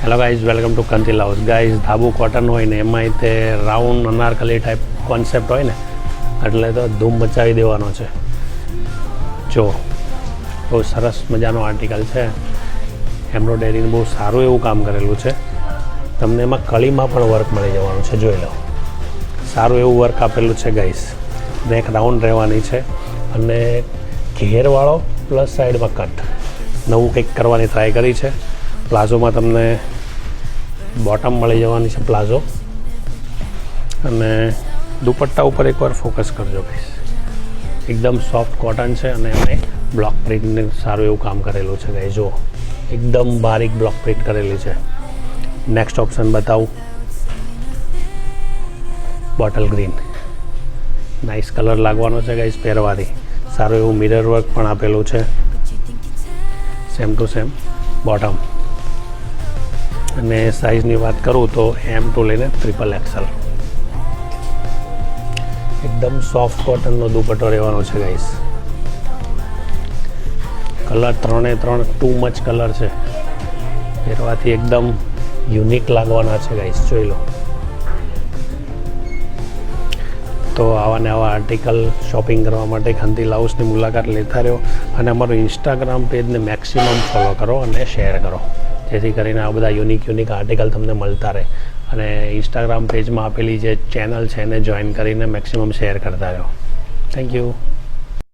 Hello guys, welcome to Kantil house. Guys, ધાબુ cotton હોય ને એમાંય તે રાઉન્ડ અનારકલી ટાઈપ કોન્સેપ્ટ હોય ને એટલે તો ધૂમ મચાવી દેવાનો છે. જો બહુ સરસ મજાનો આર્ટિકલ છે. એમ્બ્રોઇડરીનું બહુ સારું એવું કામ કરેલું છે. તમને એમાં કળીમાં પણ વર્ક મળી જવાનું છે. જોઈ લો, સારું એવું વર્ક આપેલું છે ગાઈઝ. નેક રાઉન્ડ રહેવાની છે અને ઘેરવાળો પ્લસ સાઈડમાં કટ. નવું કંઈક કરવાની ટ્રાય કરી છે. પ્લાઝોમાં તમને બોટમ મળી જવાની છે, પ્લાઝો. અને દુપટ્ટા ઉપર એકવાર ફોકસ કરજો ગાઈસ. એકદમ સોફ્ટ કોટન છે અને એમાં બ્લોક પ્રિન્ટનું સારું એવું કામ કરેલું છે ગાઈસ. જુઓ, એકદમ બારીક બ્લોક પ્રિન્ટ કરેલી છે. નેક્સ્ટ ઓપ્શન બતાવું, બોટલ ગ્રીન. નાઇસ કલર લાગવાનો છે ગાઈસ પહેરવાથી. સારું એવું મિરર વર્ક પણ આપેલું છે, સેમ ટુ સેમ બોટમ. અને સાઇઝની વાત કરું તો M2 લઈને XXL. એકદમ સોફ્ટ કોટનનો દુપટ્ટો રહેવાનો છે ગાઈસ. કલર ત્રણે ત્રણ ટુ મચ કલર છે. પહેરવાથી એકદમ યુનિક લાગવાના છે ગાઈસ. જોઈ લો. તો આવા ને આવા આર્ટિકલ શોપિંગ કરવા માટે કંતિલ હાઉસની મુલાકાત લેતા રહ્યો અને અમારું ઇન્સ્ટાગ્રામ પેજને મેક્સિમમ ફોલો કરો અને શેર કરો, જેથી કરીને આ બધા યુનિક આર્ટિકલ તમને મળતા રહે. અને ઇન્સ્ટાગ્રામ પેજમાં આપેલી જે ચેનલ છે એને જોઈન કરીને મેક્સિમમ શેર કરતા રહો. Thank you.